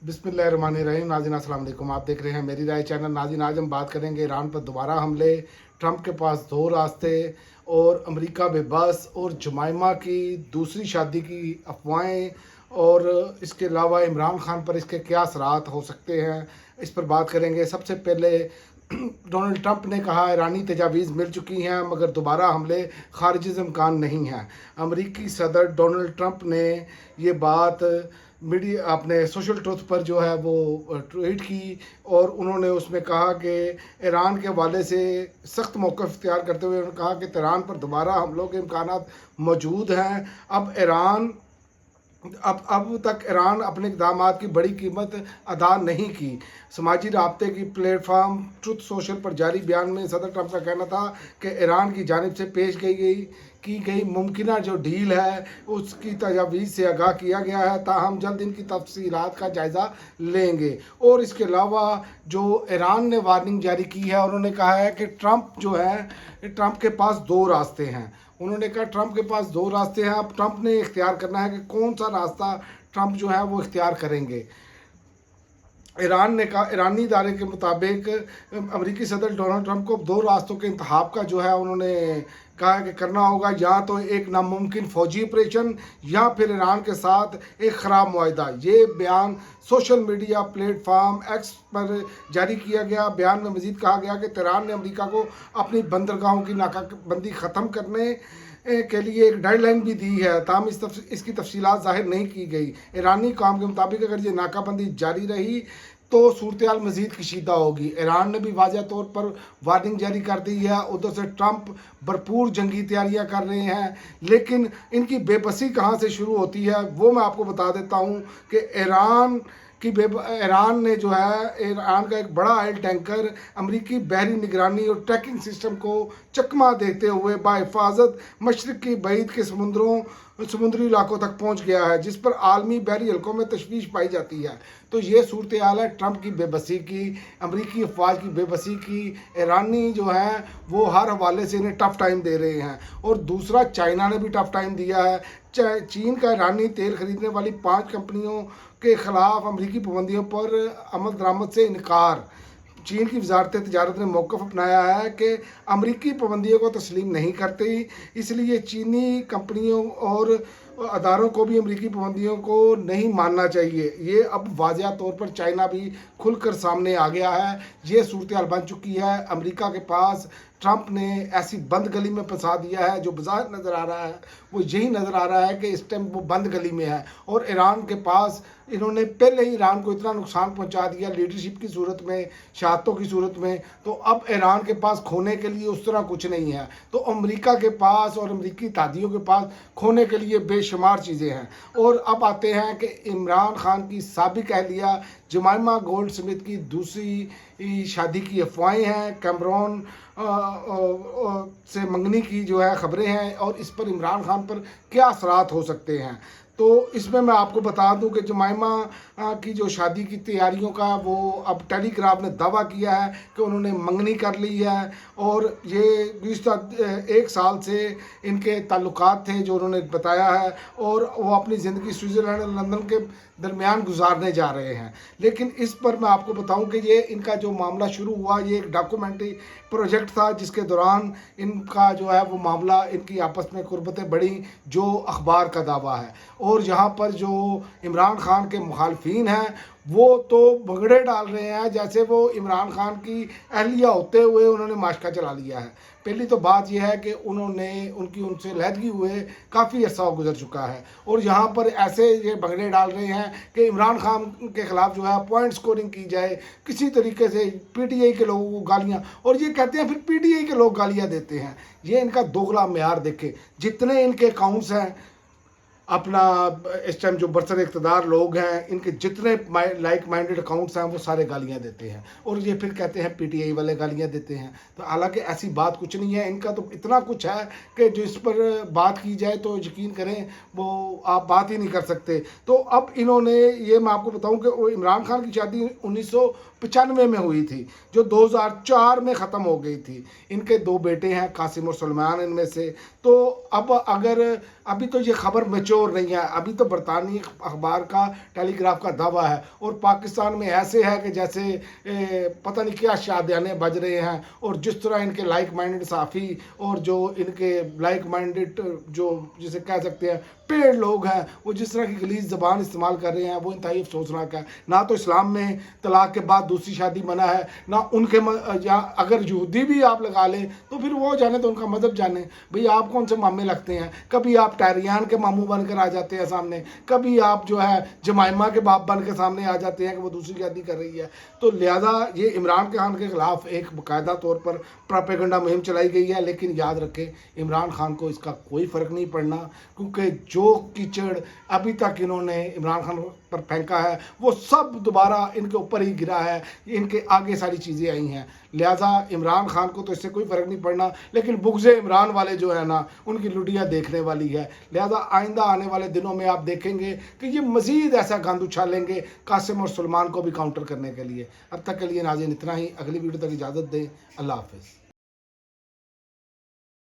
बिस्मिल्लाहिर्रहमानिर्रहीम। नाज़रीन अस्सलाम वालेकुम, आप देख रहे हैं मेरी राय चैनल। नाज़रीन आज हम बात करेंगे ईरान पर दोबारा हमले, ट्रंप के पास दो रास्ते और अमेरिका बेबस और जुमाइमा की दूसरी शादी की अफवाहें और इसके अलावा इमरान खान पर इसके क्या असरात हो सकते हैं, इस पर बात करेंगे। सबसे पहले डोनाल्ड ट्रंप ने कहा ईरानी तजावीज़ मिल चुकी हैं मगर दोबारा हमले खारिज से इम्कान नहीं है। अमरीकी सदर डोनाल्ड ट्रंप ने ये बात मीडिया अपने सोशल ट्रुथ पर जो है वो ट्वीट की और उन्होंने उसमें कहा कि ईरान के हवाले से सख्त मौक़िफ़ इख्तियार करते हुए उन्होंने कहा कि तेहरान पर दोबारा हमलों के इम्कानात मौजूद हैं। अब तक ईरान अपने इक़दामात की बड़ी कीमत अदा नहीं की। समाजी राब्ते की प्लेटफार्म ट्रुथ सोशल पर जारी बयान में सदर ट्रंप का कहना था कि ईरान की जानिब से पेश की गई मुमकिन जो डील है उसकी तजावीज़ से आगाह किया गया है, ताहम जल्द इनकी तफसीलात का जायज़ा लेंगे। और इसके अलावा जो ईरान ने वार्निंग जारी की है, उन्होंने कहा है कि ट्रंप के पास दो रास्ते हैं। उन्होंने कहा ट्रंप के पास दो रास्ते हैं, अब ट्रंप ने इख्तियार करना है कि कौन सा रास्ता ट्रंप जो है वो इख्तियार करेंगे। ईरान ने कहा, ईरानी इदारे के मुताबिक अमेरिकी सदर डोनाल्ड ट्रंप को दो रास्तों के इंतखाब का जो है उन्होंने कहा कि करना होगा, या तो एक नामुमकिन फौजी ऑपरेशन या फिर ईरान के साथ एक ख़राब मुआहदा। ये बयान सोशल मीडिया प्लेटफार्म एक्स पर जारी किया गया। बयान में मज़ीद कहा गया कि तेहरान ने अमेरिका को अपनी बंदरगाहों की नाकाबंदी ख़त्म करने के लिए एक डेडलाइन भी दी है, ताहम इसकी तफसीलात ज़ाहिर नहीं की गई। ईरानी काम के मुताबिक अगर ये नाकाबंदी जारी रही तो सूरत हाल मज़ीद कशीदा होगी। ईरान ने भी वाज़ह तौर पर वार्निंग जारी कर दी है। उधर से ट्रंप भरपूर जंगी तैयारियां कर रहे हैं, लेकिन इनकी बेबसी कहाँ से शुरू होती है वो मैं आपको बता देता हूँ कि ईरान ने जो है ईरान का एक बड़ा ऑयल टैंकर अमरीकी बहरी निगरानी और ट्रैकिंग सिस्टम को चकमा देते हुए बाहिफाजत मशरक़ी बईद के समुद्री इलाकों तक पहुंच गया है, जिस पर आलमी बहरी हल्कों में तशवीश पाई जाती है। तो ये सूरत हाल है ट्रंप की बेबसी की, अमरीकी अफवाज की बेबसी की। ईरानी जो है वो हर हवाले से इन्हें टफ़ टाइम दे रहे हैं। और दूसरा, चाइना ने भी टफ़ टाइम दिया है। चीन का ईरानी तेल खरीदने वाली 5 कंपनियों के ख़िलाफ़ अमरीकी पाबंदियों पर अमल दरामद से इनकार। चीन की वजारत तिजारत ने मौक़िफ़ अपनाया है कि अमरीकी पाबंदियों को तस्लीम नहीं करती, इसलिए चीनी कंपनियों और अदारों को भी अमरीकी पाबंदियों को नहीं मानना चाहिए। ये अब वाज़ह तौर पर चाइना भी खुलकर सामने आ गया है। ये सूरत हाल बन चुकी है। अमेरिका के पास ट्रंप ने ऐसी बंद गली में फंसा दिया है, जो बाज़ार नज़र आ रहा है वो यही नज़र आ रहा है कि इस टाइम वो बंद गली में है। और ईरान के पास इन्होंने पहले ही ईरान को इतना नुकसान पहुंचा दिया लीडरशिप की सूरत में, शहादतों की सूरत में, तो अब ईरान के पास खोने के लिए उस तरह कुछ नहीं है। तो अमेरिका के पास और अमेरिकी तादियों के पास खोने के लिए बेशुमार चीज़ें हैं। और अब आते हैं कि इमरान खान की साबिक अहलिया जुमाइमा गोल्ड स्मिथ की दूसरी शादी की अफवाहें हैं। कैमरॉन से मंगनी की जो है ख़बरें हैं और इस पर इमरान खान पर क्या असरात हो सकते हैं। तो इसमें मैं आपको बता दूं कि जुमाइमा की जो शादी की तैयारियों का वो अब टेलीग्राफ ने दावा किया है कि उन्होंने मंगनी कर ली है और ये गुज़िश्ता 1 साल से इनके ताल्लुकात थे जो उन्होंने बताया है, और वो अपनी ज़िंदगी स्विट्ज़रलैंड और लंदन के दरमियान गुजारने जा रहे हैं। लेकिन इस पर मैं आपको बताऊं कि ये इनका जो मामला शुरू हुआ, ये एक डॉक्यूमेंट्री प्रोजेक्ट था जिसके दौरान इनका जो है वो मामला, इनकी आपस में कुर्बतें बढ़ी, जो अखबार का दावा है। और यहाँ पर जो इमरान खान के मुखालफिन हैं वो तो भगड़े डाल रहे हैं जैसे वो इमरान खान की अहलिया होते हुए उन्होंने माशका चला लिया है। पहली तो बात यह है कि उनसे लहदगी हुए काफ़ी अरसा गुजर चुका है, और यहाँ पर ऐसे ये भगड़े डाल रहे हैं कि इमरान खान के ख़िलाफ़ जो है पॉइंट स्कोरिंग की जाए किसी तरीके से, पीटीआई के लोगों को गालियाँ, और ये कहते हैं फिर पीटीआई के लोग गालियाँ देते हैं। ये इनका दोगला म्यार देखे, जितने इनके अकाउंट्स हैं अपना इस टाइम जो बरसर इक़्तिदार लोग हैं, इनके जितने लाइक माइंडेड अकाउंट्स हैं वो सारे गालियां देते हैं, और ये फिर कहते हैं पीटीआई वाले गालियां देते हैं। तो हालांकि ऐसी बात कुछ नहीं है। इनका तो इतना कुछ है कि जो इस पर बात की जाए तो यकीन करें वो आप बात ही नहीं कर सकते। तो अब इन्होंने, ये मैं आपको बताऊं कि वो इमरान खान की शादी 1995 में हुई थी, जो 2004 में ख़त्म हो गई थी। इनके 2 बेटे हैं, कासिम और सलमान इनमें से। तो अब अगर अभी तो ये खबर मैच्योर اور نہیں ہے. ابھی تو برطانوی اخبار کا ٹیلی گراف کا دعویٰ ہے اور پاکستان میں ایسے ہے کہ جیسے پتہ نہیں کیا شادیانے بج رہے ہیں, اور جس طرح ان کے لائک مائنڈڈ صحافی اور جو ان کے لائک مائنڈڈ جو جسے کہہ سکتے ہیں پیڑ لوگ ہیں, وہ جس طرح کی غلیظ زبان استعمال کر رہے ہیں, وہ انتہائی افسوسناک ہے. نہ تو اسلام میں طلاق کے بعد دوسری شادی منع ہے, نہ ان کے یا اگر یہودی بھی آپ لگا لیں تو پھر وہ جانے تو ان کا مذہب جانے. بھئی آپ کون سے مامے لگتے ہیں؟ کبھی آپ ٹیریان کے ماموں بن کر آ جاتے ہیں سامنے, کبھی آپ جو ہے جمائمہ کے باپ بن کے سامنے آ جاتے ہیں کہ وہ دوسری شادی کر رہی ہے. تو لہذا یہ عمران خان کے خلاف ایک باقاعدہ طور پر پراپیگنڈا مہم چلائی گئی ہے, لیکن یاد رکھیں عمران خان کو اس کا کوئی فرق نہیں پڑنا, کیونکہ جو کیچڑ ابھی تک انہوں نے عمران خان پر پھینکا ہے وہ سب دوبارہ ان کے اوپر ہی گرا ہے, ان کے آگے ساری چیزیں آئی ہیں. لہذا عمران خان کو تو اس سے کوئی فرق نہیں پڑنا, لیکن بغض عمران والے جو ہے نا ان کی لڈیاں دیکھنے والی ہے. لہذا آئندہ آنے والے دنوں میں آپ دیکھیں گے کہ یہ مزید ایسا گند اچھالیں گے قاسم اور سلمان کو بھی کاؤنٹر کرنے کے لیے. اب تک کے لیے ناظرین اتنا ہی, اگلی ویڈیو تک اجازت دیں, اللہ حافظ.